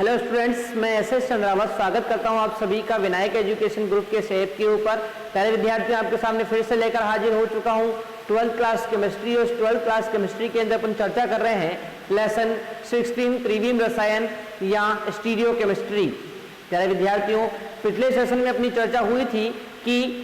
Hello students, मैं S Chandrawat स्वागत करता हूं आप सभी का विनायक एजुकेशन ग्रुप के सेहत के ऊपर। प्यारे विद्यार्थियों, आपके सामने फिर से लेकर हाजिर हो चुका हूं 12th क्लास केमिस्ट्री। और 12th क्लास केमिस्ट्री के अंदर अपन चर्चा कर रहे हैं लेसन 16 त्रिविम रसायन या स्टीरियो केमिस्ट्री। प्यारे विद्यार्थियों, पिछले सेशन में अपनी चर्चा हुई थी कि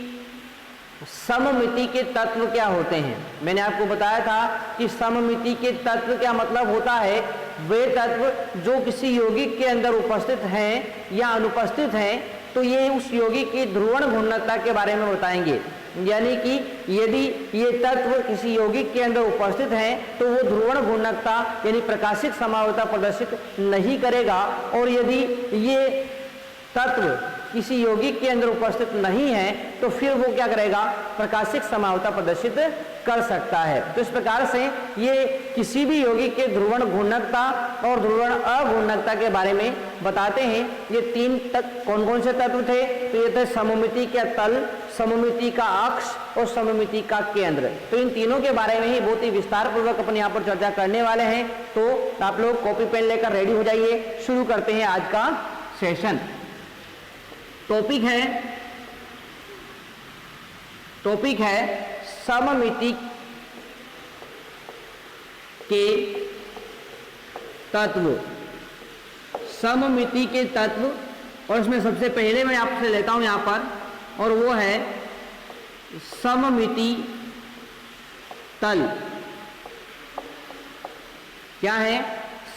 सममिति के तत्व क्या होते हैं। मैंने आपको बताया था कि सममिति के तत्व क्या मतलब होता है, वे तत्व जो किसी यौगिक के अंदर उपस्थित हैं या अनुपस्थित हैं, तो ये उस यौगिक की ध्रुवण घूर्णकता के बारे में बताएंगे। यानी कि यदि ये तत्व किसी यौगिक के अंदर उपस्थित हैं तो वो ध्रुवण घूर्णकता यानी प्रकाशिक समावता प्रदर्शित नहीं करेगा, और यदि ये तत्व किसी यौगिक के अंदर उपस्थित नहीं है तो फिर वो क्या करेगा, प्रकाशिक समावता प्रदर्शित कर सकता है। तो इस प्रकार से ये किसी भी यौगिक के ध्रुवण घूर्णकता और ध्रुवण अघूर्णकता के बारे में बताते हैं। ये तीन कौन कौन से तत्व थे? तो ये थे सममिति का तल, सममिति का अक्ष और सममिति का केंद्र। तो इन तीनों के बारे में ही बहुत ही विस्तार पूर्वक अपन यहाँ पर चर्चा करने वाले हैं। तो आप लोग कॉपी पेन लेकर रेडी हो जाइए, शुरू करते हैं आज का सेशन। टॉपिक है सममिति के तत्व। सममिति के तत्व, और इसमें सबसे पहले मैं आपसे लेता हूं यहां पर, और वो है सममिति तल। क्या है?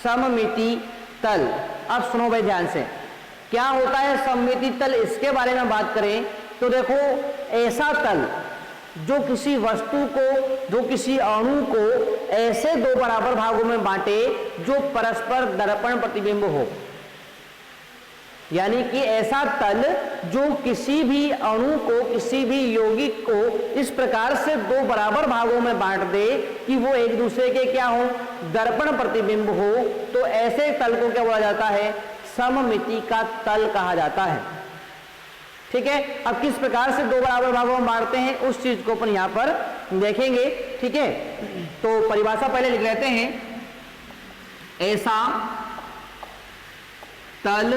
सममिति तल। अब सुनो भाई ध्यान से, क्या होता है सममिति तल, इसके बारे में बात करें तो देखो, ऐसा तल जो किसी वस्तु को, जो किसी अणु को ऐसे दो बराबर भागों में बांटे जो परस्पर दर्पण प्रतिबिंब हो। यानी कि ऐसा तल जो किसी भी अणु को, किसी भी यौगिक को इस प्रकार से दो बराबर भागों में बांट दे कि वो एक दूसरे के क्या हो, दर्पण प्रतिबिंब हो, तो ऐसे तल को क्या बोला जाता है? सममिति का तल कहा जाता है। ठीक है, अब किस प्रकार से दो बराबर भागों में बांटते हैं उस चीज को अपन यहां पर देखेंगे। ठीक है, तो परिभाषा पहले लिख लेते हैं। ऐसा तल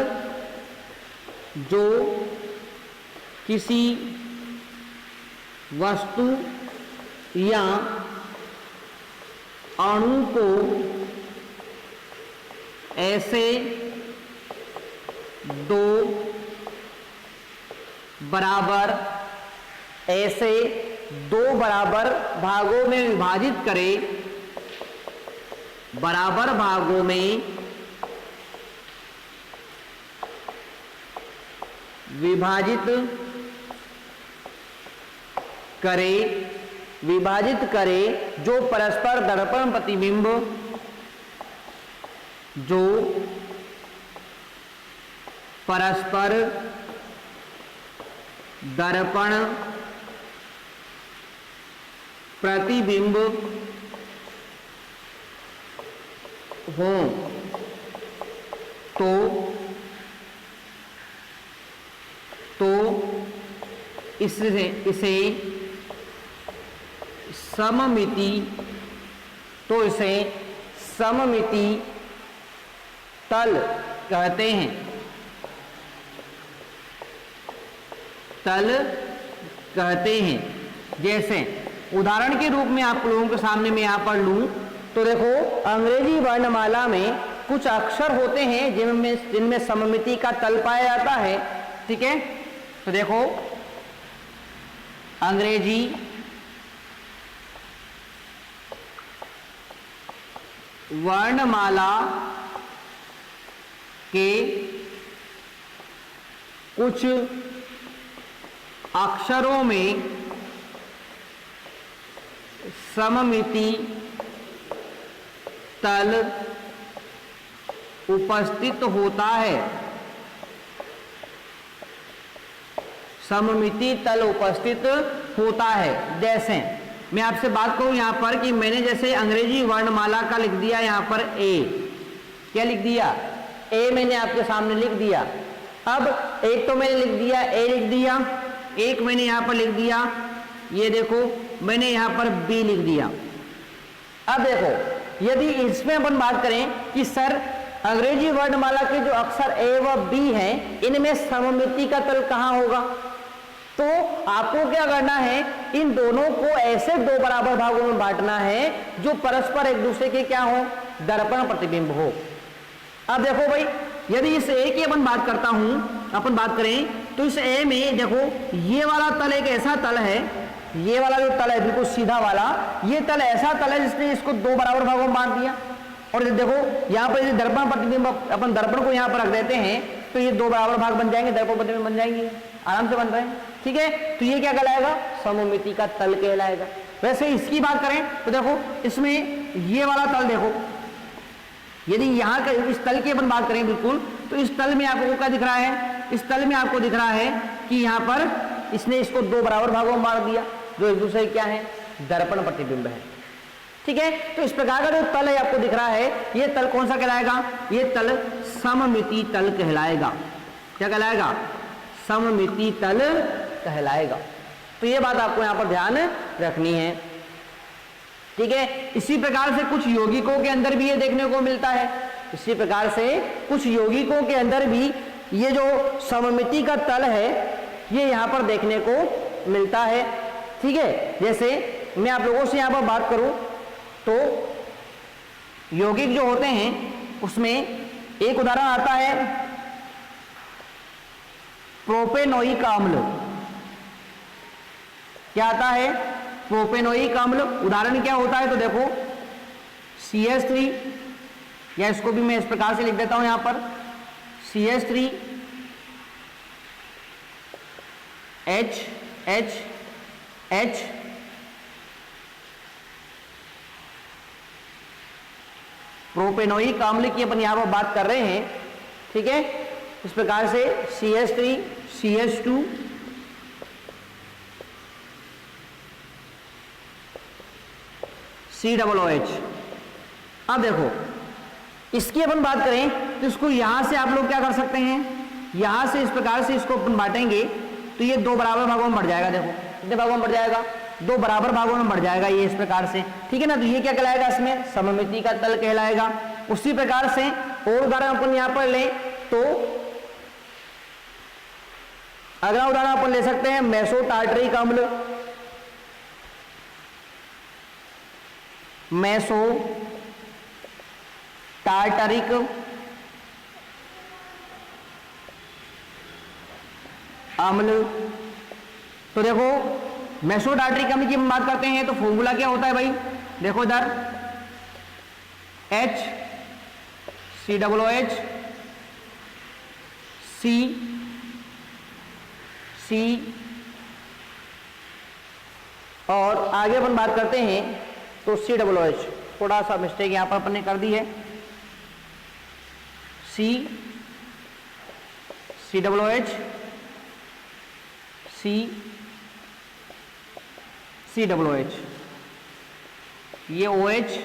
जो किसी वस्तु या अणु को ऐसे दो बराबर, ऐसे दो बराबर भागों में विभाजित करे, बराबर भागों में विभाजित करे जो परस्पर दर्पण प्रतिबिंब, जो परस्पर दर्पण प्रतिबिंब हो, तो इसे सममिति तल कहते हैं। तल कहते हैं। जैसे उदाहरण के रूप में आप लोगों के सामने मैं यहां पर लूं तो देखो, अंग्रेजी वर्णमाला में कुछ अक्षर होते हैं जिनमें सममिति का तल पाया जाता है। ठीक है, तो देखो, अंग्रेजी वर्णमाला के कुछ अक्षरों में सममिति तल उपस्थित होता है। सममिति तल उपस्थित होता है। जैसे मैं आपसे बात करूं यहां पर कि मैंने जैसे अंग्रेजी वर्णमाला का लिख दिया यहां पर ए। क्या लिख दिया? ए मैंने आपके सामने लिख दिया। अब एक तो मैंने लिख दिया, ए लिख दिया, एक मैंने यहां पर लिख दिया, ये देखो मैंने यहां पर बी लिख दिया। अब देखो, यदि इसमें अपन बात करें कि सर अंग्रेजी वर्णमाला के जो अक्षर ए व बी हैं, इनमें सममिति का तल कहां होगा? तो आपको क्या करना है, इन दोनों को ऐसे दो बराबर भागों में बांटना है जो परस्पर एक दूसरे के क्या हो, दर्पण प्रतिबिंब हो। अब देखो भाई, यदि इस ए की अपन बात करें तो इस ए में देखो, ये वाला तल एक ऐसा तल है, ये वाला जो तल है बिल्कुल सीधा वाला, ये तल ऐसा तल है जिसने इसको दो बराबर भागों में बांट दिया। और देखो यहाँ पर दर्पण प्रतिबिंब, अपन दर्पण को यहाँ पर रख देते हैं तो ये दो बराबर भाग बन जाएंगे, दर्पण प्रतिबिंब बन जाएंगे, आराम से बन रहे हैं, ठीक है। तो ये क्या कहलाएगा, सममिति का तल कहलाएगा। वैसे इसकी बात करें तो देखो, इसमें ये वाला तल देखो, यदि यहाँ का इस तल की अपन बात करें बिल्कुल, तो इस तल में आपको क्या दिख रहा है, इस तल में आपको दिख रहा है कि यहाँ पर इसने इसको दो बराबर भागों में बांट दिया जो एक दूसरे क्या है, दर्पण प्रतिबिंब है, ठीक है। तो इस प्रकार का जो तल है आपको दिख रहा है, ये तल कौन सा कहलाएगा, ये तल सममिति तल कहलाएगा। क्या कहलाएगा, सममिति तल कहलाएगा। तो ये बात आपको यहां पर ध्यान रखनी है, ठीक है। इसी प्रकार से कुछ यौगिकों के अंदर भी ये देखने को मिलता है, इसी प्रकार से कुछ यौगिकों के अंदर भी ये जो सममिति का तल है ये यहां पर देखने को मिलता है, ठीक है। जैसे मैं आप लोगों से यहां पर बात करूं तो यौगिक जो होते हैं उसमें एक उदाहरण आता है प्रोपेनोइक अम्ल। क्या आता है, प्रोपेनोइक अम्ल। उदाहरण क्या होता है तो देखो CH3, या इसको भी मैं इस प्रकार से लिख देता हूं यहां पर, CH3 H प्रोपेनोइक अम्ल की अपन यहां पर बात कर रहे हैं, ठीक है। इस प्रकार से CH3 CH2 COOH। अब देखो इसकी अपन बात करें तो इसको यहां से आप लोग क्या कर सकते हैं, यहां से इस प्रकार से इसको अपन बांटेंगे तो ये दो बराबर भागों में बढ़ जाएगा। देखो कितने भागों में बढ़ जाएगा, दो बराबर भागों में बढ़ जाएगा ये इस प्रकार से, ठीक है ना। तो ये क्या कहलाएगा, इसमें सममिति का तल कहलाएगा। उसी प्रकार से और उदाहरण अपन यहां पर ले तो अगला उदाहरण अपन ले सकते हैं मेसो टार्टरिक अम्ल। मेसो टार्टरिक अम्ल। तो देखो मेसो टार्टरिक अम्ल की हम बात करते हैं तो फॉर्मूला क्या होता है भाई, देखो इधर HCOOH C और आगे अपन बात करते हैं तो COOH। थोड़ा सा मिस्टेक यहां पर अपन ने कर दी है, COOH COOH, ये OH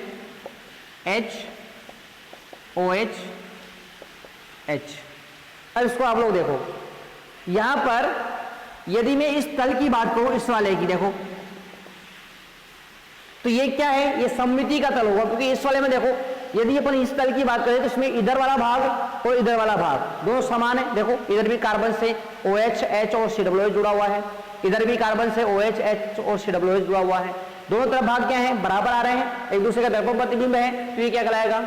H OH H। अब इसको आप लोग देखो, यहां पर यदि मैं इस तल की बात करूं, इस वाले की देखो, तो ये क्या है, ये सममिति का तल होगा, क्योंकि इस वाले में देखो यदि अपन इस तल की बात करें तो इसमें इधर वाला भाग और इधर वाला भाग दोनों समान है। देखो इधर भी कार्बन से OH H और COOH जुड़ा हुआ है, इधर भी कार्बन से OH H और COOH जुड़ा हुआ है, दोनों तरफ भाग क्या है, बराबर आ रहे हैं, एक दूसरे का दर्पण प्रतिबिंब है, तो ये क्या कहलाएगा,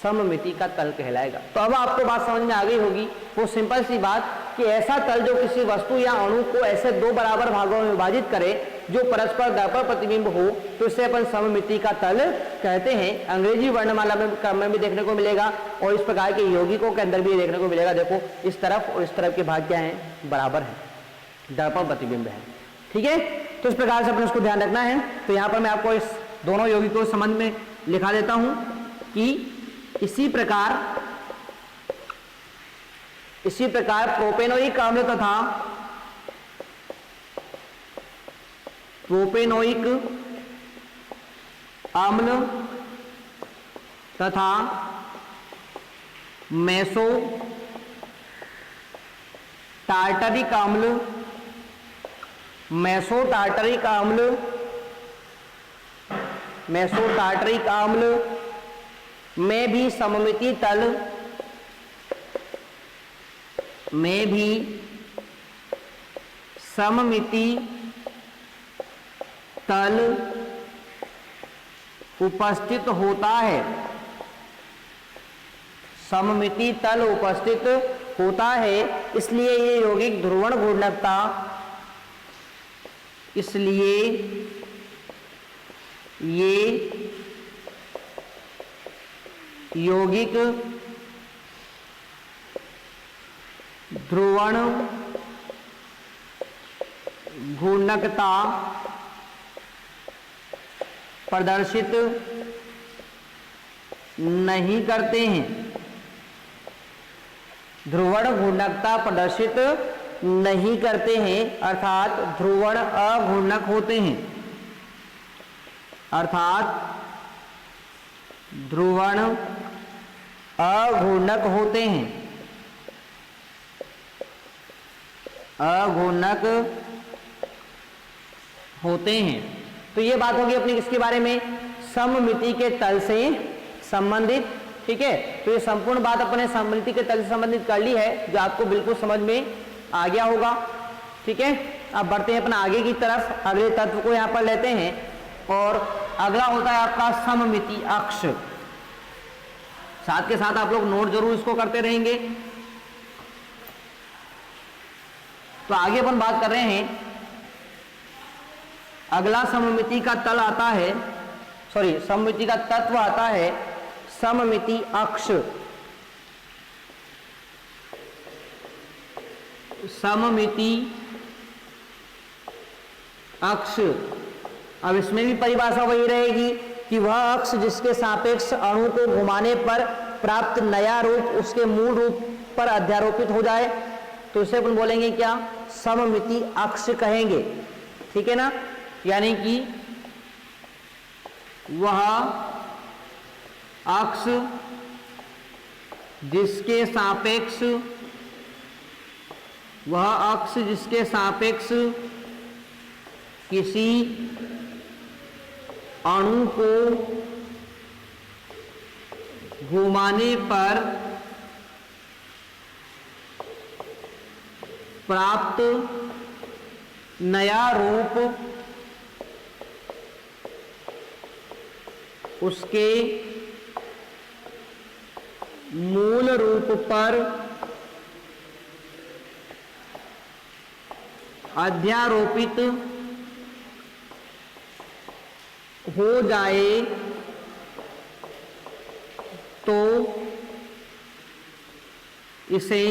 सममिति का तल कहलाएगा। तो अब आपको बात समझ में आ गई होगी, वो सिंपल सी बात कि ऐसा तल जो किसी वस्तु या अणु को ऐसे दो बराबर भागों में विभाजित करे जो परस्पर दर्पण प्रतिबिंब हो, तो इसे अपन सममिति का तल कहते हैं। अंग्रेजी वर्णमाला में क्रम में भी देखने को मिलेगा और इस प्रकार के यौगिकों के अंदर भी देखने को मिलेगा। देखो इस तरफ और इस तरफ के भाग क्या है, बराबर है, दर्पण प्रतिबिंब है, ठीक है। तो इस प्रकार से अपन उसको ध्यान रखना है। तो यहाँ पर मैं आपको इस दोनों यौगिकों के संबंध में लिखा देता हूं कि इसी प्रकार प्रोपेनोइक अम्ल तथा प्रोपेनोइक अम्ल तथा मेसो टार्टरिक अम्ल, मेसो टार्टरिक अम्ल में भी सममिति तल उपस्थित होता है। सममिति तल उपस्थित होता है, इसलिए ये यौगिक ध्रुवण घूर्णकता, इसलिए ये यौगिक ध्रुवण घूर्णकता प्रदर्शित नहीं करते हैं। ध्रुवण घूर्णकता प्रदर्शित नहीं करते हैं, अर्थात ध्रुवण अघूर्णक होते हैं। अर्थात ध्रुवण अघूर्णक होते हैं, अघूर्णक होते हैं। तो ये बात होगी अपनी किसके बारे में, सममिति के तल से संबंधित। ठीक है, तो ये संपूर्ण बात अपने सममिति के तल से संबंधित कर ली है, जो आपको बिल्कुल समझ में आ गया होगा। ठीक है, अब बढ़ते हैं अपना आगे की तरफ, अगले तत्व को यहां पर लेते हैं और अगला होता है आपका सममिति अक्ष। साथ के साथ आप लोग नोट जरूर इसको करते रहेंगे। तो आगे अपन बात कर रहे हैं, अगला सममिति का तल आता है, सॉरी सममिति का तत्व आता है सममिति अक्ष। सममिति अक्ष, अब इसमें भी परिभाषा वही रहेगी कि वह अक्ष जिसके सापेक्ष अणु को घुमाने पर प्राप्त नया रूप उसके मूल रूप पर अध्यारोपित हो जाए, तो इसे अपन बोलेंगे क्या, सममिति अक्ष कहेंगे। ठीक है ना, यानी कि वह अक्ष जिसके सापेक्ष किसी अणु को घुमाने पर प्राप्त नया रूप उसके मूल रूप पर अध्यारोपित हो जाए, तो इसे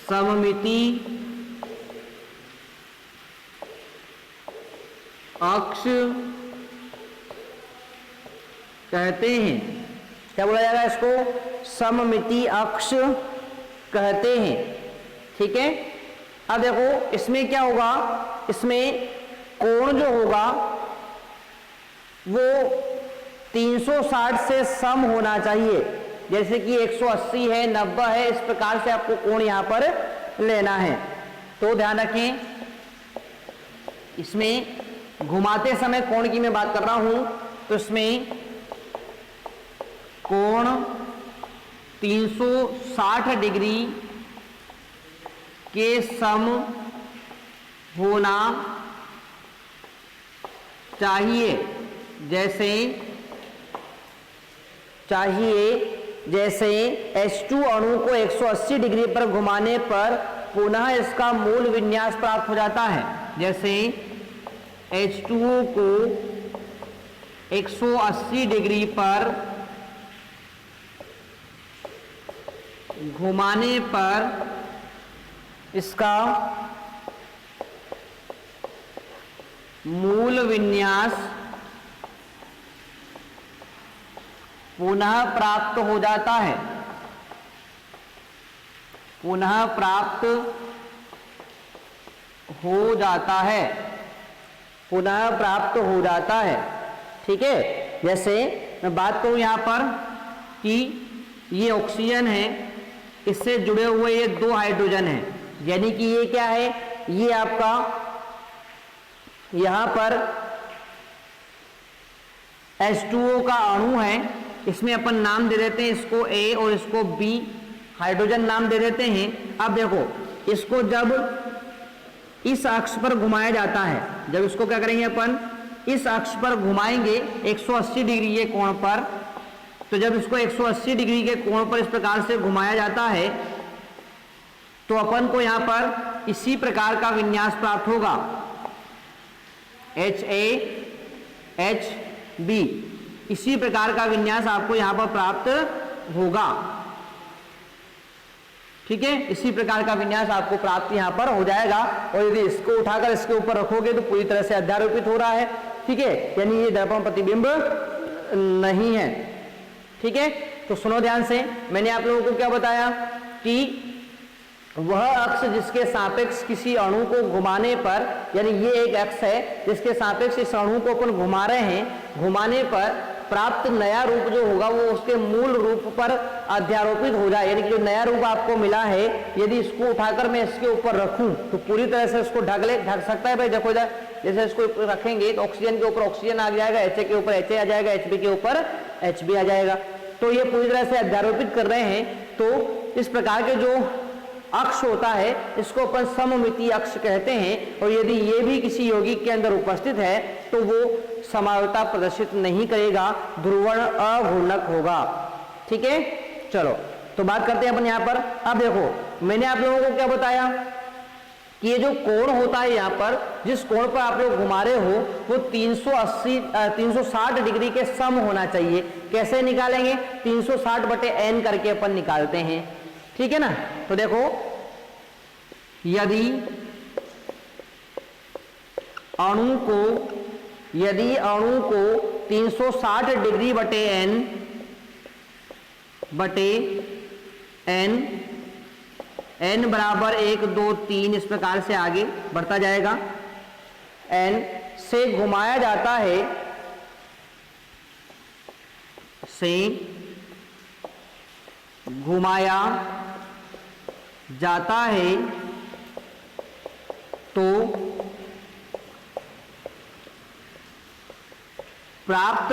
सममिति अक्ष कहते हैं। क्या बोला जाएगा इसको, सममिति अक्ष कहते हैं। ठीक है, अब देखो इसमें क्या होगा, इसमें कोण जो होगा वो 360 से सम होना चाहिए। जैसे कि 180 है, 90 है, इस प्रकार से आपको कोण यहां पर लेना है। तो ध्यान रखें, इसमें घुमाते समय कोण की मैं बात कर रहा हूं, तो इसमें कोण 360 डिग्री के सम होना चाहिए। जैसे H2 अणु को 180 डिग्री पर घुमाने पर पुनः इसका मूल विन्यास प्राप्त हो जाता है। जैसे H2O को 180 डिग्री पर घुमाने पर इसका मूल विन्यास पुनः प्राप्त हो जाता है। पुनः प्राप्त हो जाता है। पुनः प्राप्त हो जाता है। ठीक है, जैसे मैं बात करूं यहां पर कि ये ऑक्सीजन है, इससे जुड़े हुए ये 2 हाइड्रोजन हैं, यानी कि ये क्या है, ये आपका यहां पर H2O का अणु है, इसमें अपन नाम दे देते हैं इसको A और इसको B, हाइड्रोजन नाम दे देते हैं। अब देखो इसको जब इस अक्ष पर घुमाया जाता है, जब इसको क्या करेंगे अपन इस अक्ष पर घुमाएंगे 180 डिग्री के कोण पर, तो जब इसको 180 डिग्री के कोण पर इस प्रकार से घुमाया जाता है तो अपन को यहां पर इसी प्रकार का विन्यास प्राप्त होगा, HAHB, इसी प्रकार का विन्यास आपको यहां पर प्राप्त होगा। ठीक है, इसी प्रकार का विन्यास आपको प्राप्त यहां पर हो जाएगा। और यदि इसको उठाकर इसके ऊपर रखोगे तो पूरी तरह से अध्यारोपित हो रहा है। ठीक है, यानी ये दर्पण प्रतिबिंब नहीं है। ठीक है, तो सुनो ध्यान से, मैंने आप लोगों को क्या बताया कि वह अक्ष जिसके सापेक्ष किसी अणु को घुमाने पर, यानी ये एक अक्ष है जिसके सापेक्ष इस अणु को अपन घुमा रहे हैं, घुमाने पर प्राप्त नया रूप जो होगा वो उसके मूल रूप पर अध्यारोपित हो जाए। यानी कि जो नया रूप आपको मिला है, यदि इसको उठाकर मैं इसके ऊपर रखूं तो पूरी तरह से इसको ढक सकता है। भाई देखो इधर, जैसे इसको रखेंगे तो ऑक्सीजन के ऊपर ऑक्सीजन आ जाएगा, HA के ऊपर HA आ जाएगा, HB के ऊपर HB आ जाएगा। तो ये पूरी तरह से अध्यारोपित कर रहे हैं। तो इस प्रकार के जो अक्ष होता है इसको अपन सममितीय अक्ष कहते हैं। और यदि ये भी किसी यौगिक के अंदर उपस्थित है तो वो समावता प्रदर्शित नहीं करेगा, ध्रुवण अघूर्णक होगा। ठीक है, चलो तो बात करते हैं अपन यहाँ पर। अब देखो मैंने आप लोगों को क्या बताया कि ये जो कोण होता है यहाँ पर, जिस कोण पर आप लोग घुमा रहे हो वो 360 डिग्री के सम होना चाहिए। कैसे निकालेंगे? 360/n करके अपन निकालते हैं। ठीक है ना, तो देखो यदि अणु को 360 डिग्री बटे n बराबर 1 2 3 इस प्रकार से आगे बढ़ता जाएगा, n से घुमाया जाता है, तो प्राप्त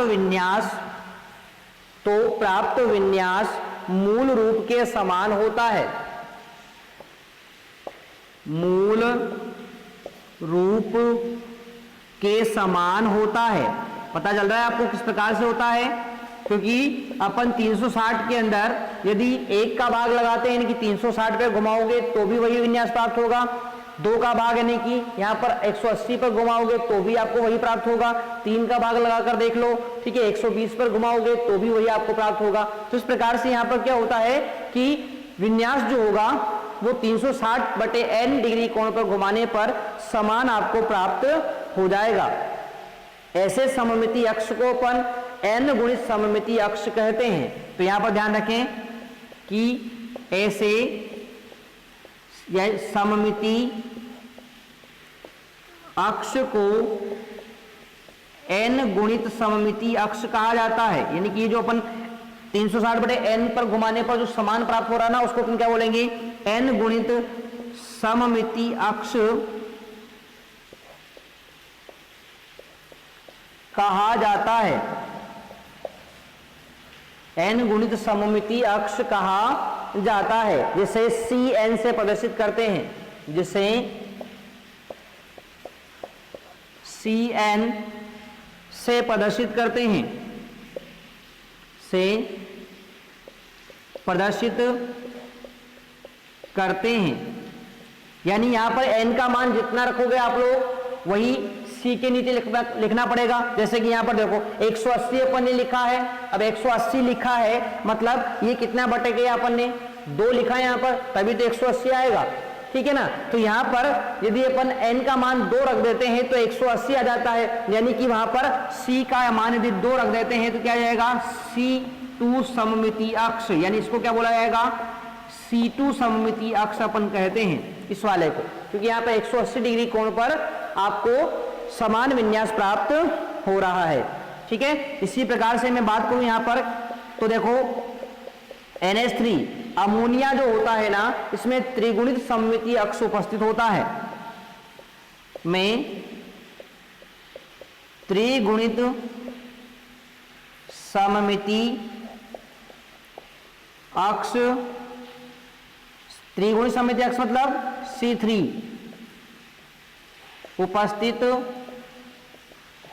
विन्यास मूल रूप के समान होता है। मूल रूप के समान होता है। पता चल रहा है आपको किस प्रकार से होता है? क्योंकि अपन 360 के अंदर यदि 1 का भाग लगाते हैं, यानी कि 360 पे घुमाओगे तो भी वही विन्यास प्राप्त होगा। 2 का भाग यानी कि यहाँ पर 180 पर घुमाओगे तो भी आपको वही प्राप्त होगा। 3 का भाग लगाकर देख लो, ठीक है, 120 पर घुमाओगे तो भी वही आपको प्राप्त होगा। तो इस प्रकार से यहाँ पर क्या होता है कि विन्यास जो होगा वो 360/n डिग्री कोण पर घुमाने पर समान आपको प्राप्त हो जाएगा। ऐसे सममितीय अक्ष को अपन n गुणित सममितीय अक्ष कहते हैं। तो यहां पर ध्यान रखें कि ऐसे सममितीय अक्ष को n गुणित सममितीय अक्ष कहा जाता है। यानी कि जो अपन 360/n पर घुमाने पर जो समान प्राप्त हो रहा है ना, उसको अपन क्या बोलेंगे? n गुणित सममितीय अक्ष कहा जाता है। n गुणित सममितीय अक्ष कहा जाता है, जिसे Cn से प्रदर्शित करते हैं, जिसे Cn से प्रदर्शित करते हैं, यानी यहां पर n का मान जितना रखोगे आप लोग वही C के नीचे लिखना पड़ेगा। जैसे कि यहाँ पर देखो 180 अपन ने लिखा है, अब 180 लिखा है मतलब ये कितना बटे गया, अपन ने 2 लिखा है यहाँ पर, तभी तो 180 आएगा। ठीक है ना, तो यहाँ पर यदि अपन n का मान 2 रख देते हैं तो 180 आ जाता है। यानी कि वहां पर C का मान यदि 2 रख देते हैं तो क्या आ जाएगा? C2 सममितीय अक्ष, यानी इसको क्या बोला जाएगा? C2 सममितीय अक्ष अपन कहते हैं इस वाले को, क्योंकि यहाँ पर 180 डिग्री कोण पर आपको समान विन्यास प्राप्त हो रहा है। ठीक है, इसी प्रकार से मैं बात करूं यहां पर, तो देखो NH3 अमोनिया जो होता है ना, इसमें त्रिगुणित सममितीय अक्ष उपस्थित होता है। में त्रिगुणित सममिति अक्ष, त्रिकोणीय सममिति अक्ष मतलब C3 उपस्थित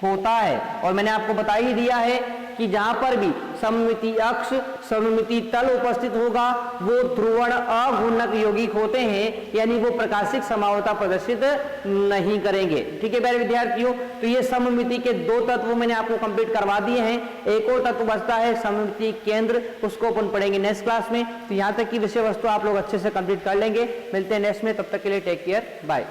होता है। और मैंने आपको बता ही दिया है कि जहां पर भी सममिति अक्ष, सममिति तल उपस्थित होगा वो ध्रुवण अघूर्णक यौगिक होते हैं, यानी वो प्रकाशिक समावता प्रदर्शित नहीं करेंगे। ठीक है प्यारे विद्यार्थियों, तो ये सममिति के दो तत्व मैंने आपको कंप्लीट करवा दिए हैं। एक और तत्व बचता है सममिति केंद्र, उसको अपन पढ़ेंगे नेक्स्ट क्लास में। तो यहाँ तक की विषय वस्तु आप लोग अच्छे से कंप्लीट कर लेंगे। मिलते हैं नेक्स्ट में, तब तक के लिए टेक केयर, बाय।